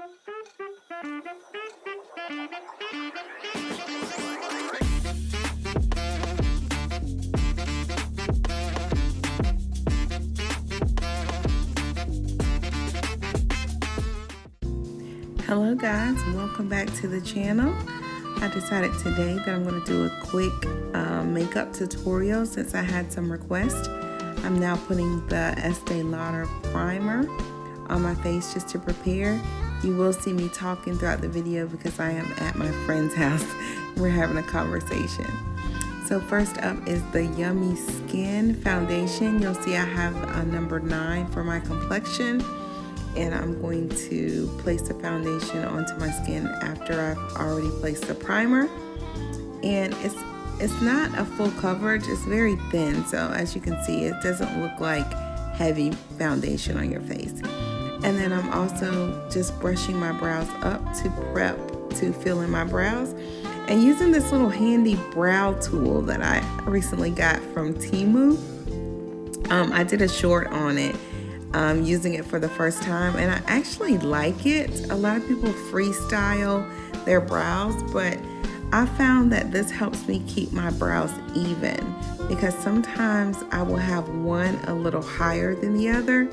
Hello guys, welcome back to the channel. I decided today that I'm going to do a quick makeup tutorial since I had some requests. I'm now putting the Ester Lauder primer on my face just to prepare. You will see me talking throughout the video because I am at my friend's house. We're having a conversation. So first up is the Yummy Skin Foundation. You'll see I have a number 9 for my complexion. And I'm going to place the foundation onto my skin after I've already placed the primer. And it's not a full coverage, it's very thin. So as you can see, it doesn't look like heavy foundation on your face. And then I'm also just brushing my brows up to prep to fill in my brows. And using this little handy brow tool that I recently got from Temu. I did a short on it. Using it for the first time, and I actually like it. A lot of people freestyle their brows, but I found that this helps me keep my brows even because sometimes I will have one a little higher than the other.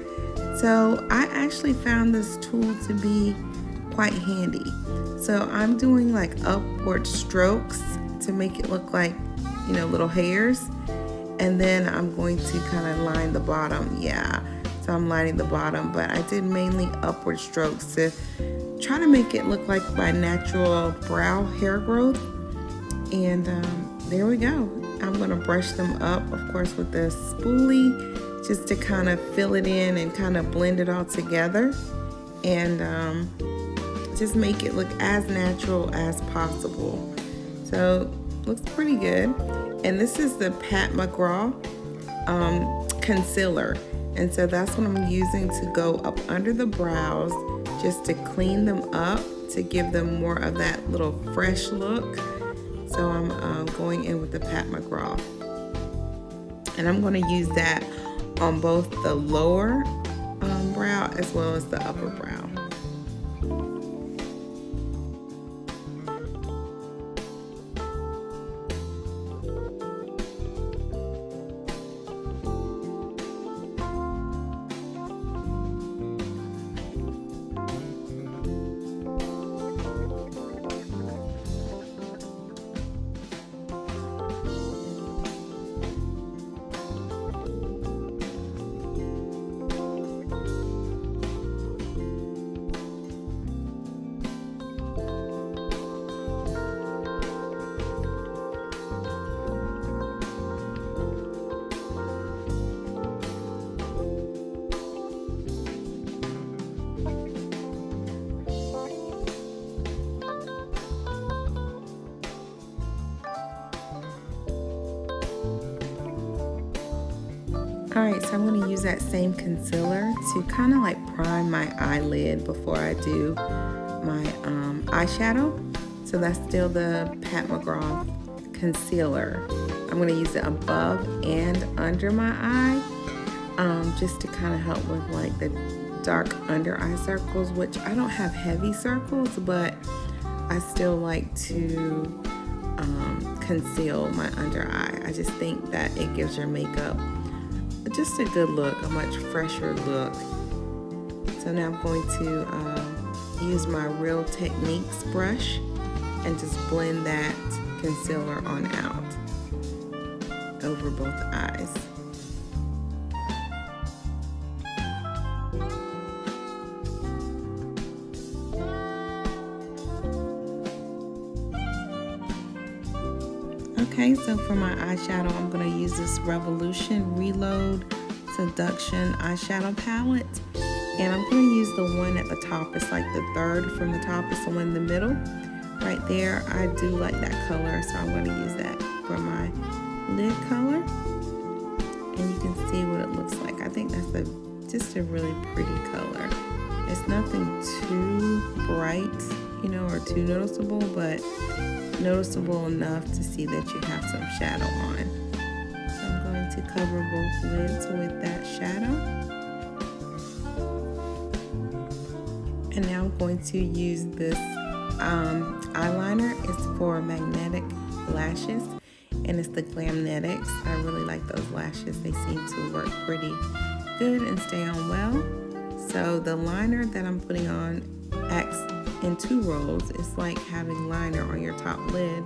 So I actually found this tool to be quite handy. So I'm doing like upward strokes to make it look like, you know, little hairs, and then I'm going to kind of line the bottom. Yeah. So I'm lining the bottom, but I did mainly upward strokes to try to make it look like my natural brow hair growth. And there we go. I'm going to brush them up, of course, with the spoolie just to kind of fill it in and kind of blend it all together and just make it look as natural as possible. So looks pretty good. And this is the McGrath concealer. And so that's what I'm using to go up under the brows just to clean them up, to give them more of that little fresh look. So I'm going in with the McGrath. And I'm going to use that on both the lower brow as well as the upper brow. Alright, so I'm going to use that same concealer to kind of like prime my eyelid before I do my eyeshadow. So that's still the McGrath concealer. I'm going to use it above and under my eye just to kind of help with like the dark under eye circles, which I don't have heavy circles, but I still like to conceal my under eye. I just think that it gives your makeup just a good look, a much fresher look. So now I'm going to use my Real Techniques brush and just blend that concealer on out over both eyes. Okay, so for my eyeshadow, I'm going to use this Revolution Reload Seduction eyeshadow palette. And I'm going to use the one at the top. It's like the third from the top. It's the one in the middle. Right there, I do like that color, so I'm going to use that for my lid color. And you can see what it looks like. I think that's just a really pretty color. It's nothing too bright, you know, or too noticeable, but noticeable enough to see that you have some shadow on. So I'm going to cover both lids with that shadow. And now I'm going to use this eyeliner. It's for magnetic lashes, and it's the Glamnetics. I really like those lashes. They seem to work pretty good and stay on well. So the liner that I'm putting on acts in 2 roles. It's like having liner on your top lid,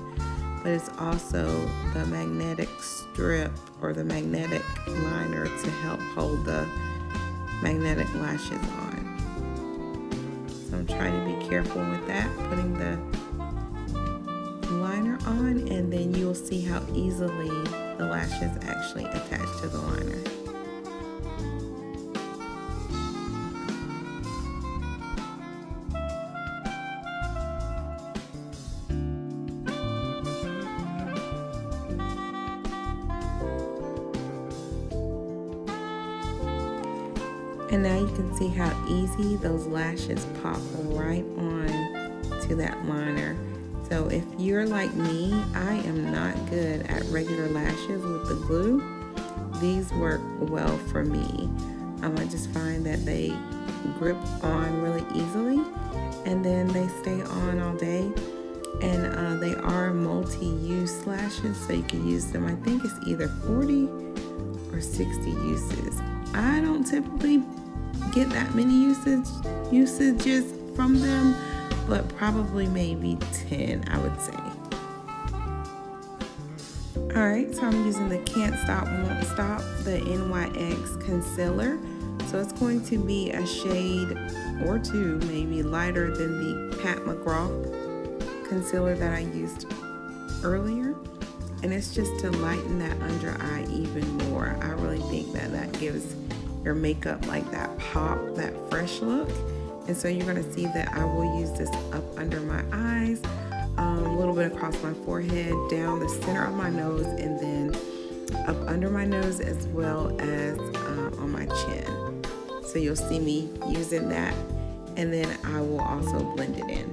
but it's also the magnetic strip or the magnetic liner to help hold the magnetic lashes on. So I'm trying to be careful with that, putting the liner on, and then you'll see how easily the lashes actually attach to the liner. And now you can see how easy those lashes pop right on to that liner. So if you're like me, I am not good at regular lashes with the glue. These work well for me. I just find that they grip on really easily, and then they stay on all day. And they are multi-use lashes, so you can use them. I think it's either 40 or 60 uses. I don't typically get that many usages from them, but probably maybe 10, I would say. Alright, so I'm using the Can't Stop Won't Stop, the NYX concealer. So it's going to be a shade or 2 maybe lighter than the Pat McGrath concealer that I used earlier. And it's just to lighten that under eye even more. I really think that that gives your makeup like that pop, that fresh look. And so you're gonna see that I will use this up under my eyes, a little bit across my forehead, down the center of my nose, and then up under my nose as well as on my chin. So you'll see me using that, and then I will also blend it in.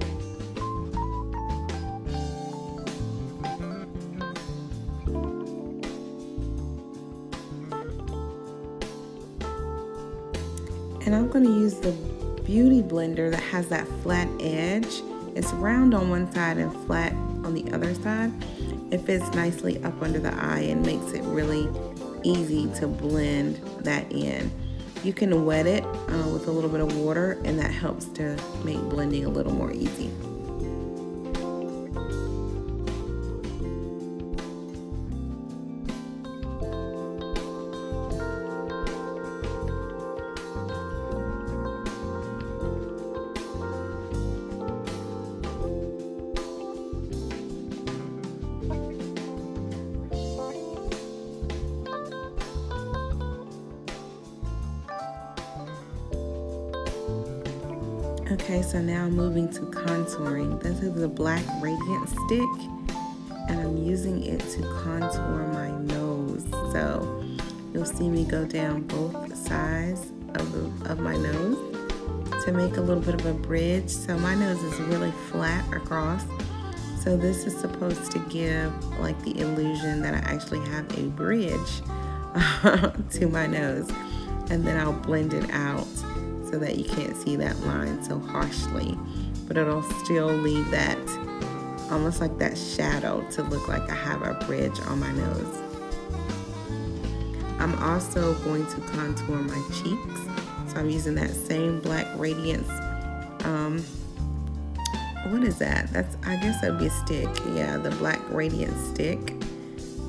And I'm going to use the Beauty Blender that has that flat edge. It's round on one side and flat on the other side. It fits nicely up under the eye and makes it really easy to blend that in. You can wet it with a little bit of water, and that helps to make blending a little more easy. Okay, so now moving to contouring. This is the black radiance stick, and I'm using it to contour my nose. So you'll see me go down both sides of my nose to make a little bit of a bridge. So my nose is really flat across. So this is supposed to give like the illusion that I actually have a bridge to my nose. And then I'll blend it out so that you can't see that line so harshly, but it'll still leave that almost like that shadow to look like I have a bridge on my nose. I'm also going to contour my cheeks, so I'm using that same black radiance, what is that? I guess that'd be a stick. Yeah, the black radiance stick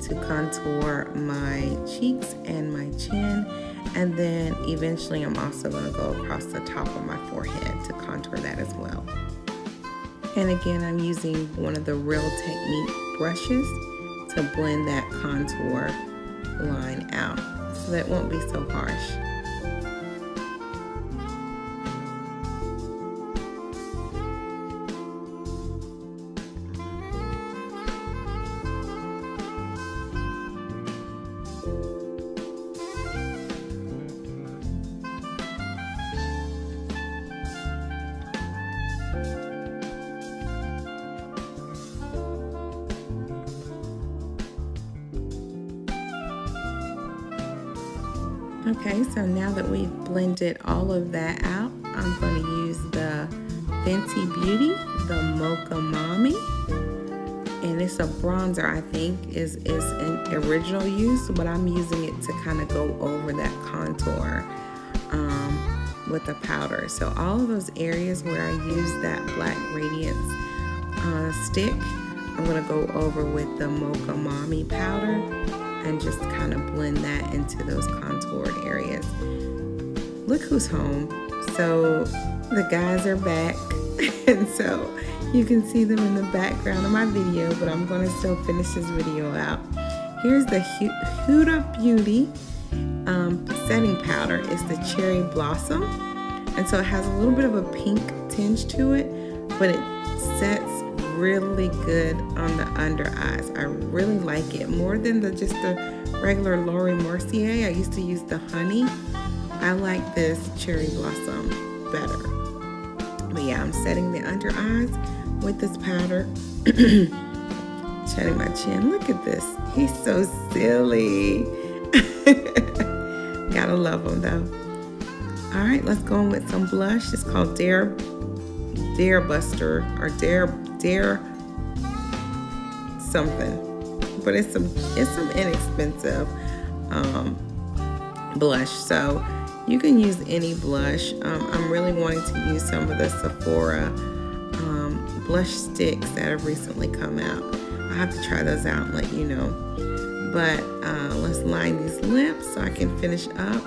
to contour my cheeks and my chin. And then eventually I'm also going to go across the top of my forehead to contour that as well. And again, I'm using one of the Real Technique brushes to blend that contour line out so that it won't be so harsh. Okay, so now that we've blended all of that out, I'm going to use the Fenty Beauty, the Mocha Mami. And it's a bronzer, I think, is an original use, but I'm using it to kind of go over that contour with the powder. So all of those areas where I use that black radiance stick, I'm gonna go over with the Mocha Mami powder and just kind of blend that into those contoured areas. Look who's home. So the guys are back, and so you can see them in the background of my video, but I'm going to still finish this video out. Here's the Huda Beauty setting powder. It's the Cherry Blossom. And so it has a little bit of a pink tinge to it, but it sets really good on the under eyes. I really like it more than just the regular Laura Mercier. I used to use the honey. I like this Cherry Blossom better. But yeah, I'm setting the under eyes with this powder. Shutting my chin. Look at this. He's so silly. Gotta love him though. All right, let's go in with some blush. It's called Dare Buster or Dare something. But it's some inexpensive blush. So you can use any blush. I'm really wanting to use some of the Sephora blush sticks that have recently come out. I'll have to try those out and let you know. But let's line these lips so I can finish up.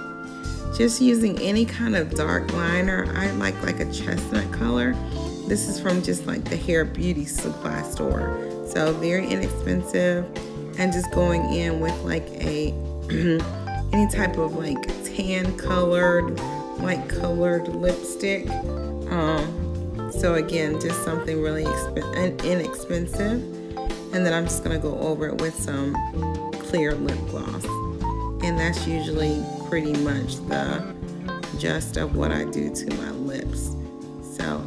Just using any kind of dark liner. I like a chestnut color. This is from just like the hair beauty supply store. So very inexpensive. And just going in with like a any type of like tan colored, light colored lipstick. So again, just something really inexpensive. And then I'm just gonna go over it with some clear lip gloss. And that's usually pretty much the gist of what I do to my lips. So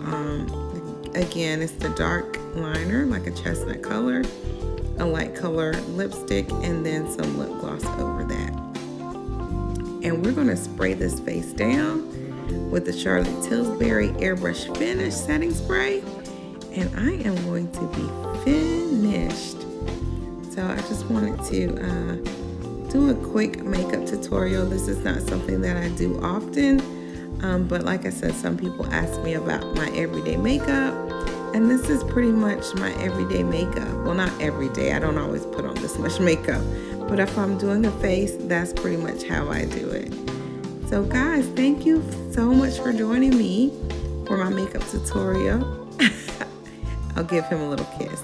again, it's the dark liner, like a chestnut color, a light color lipstick, and then some lip gloss over that. And we're gonna spray this face down with the Charlotte Tilbury Airbrush Finish Setting Spray. And I am going to be finished. So I just wanted to do a quick makeup tutorial. This is not something that I do often, but like I said, some people ask me about my everyday makeup, and this is pretty much my everyday makeup. Well, not every day, I don't always put on this much makeup, but if I'm doing a face, that's pretty much how I do it. So guys, thank you so much for joining me for my makeup tutorial. I'll give him a little kiss.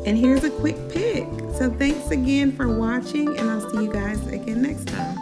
And here's a quick pic. So thanks again for watching, and I'll see you guys again next time.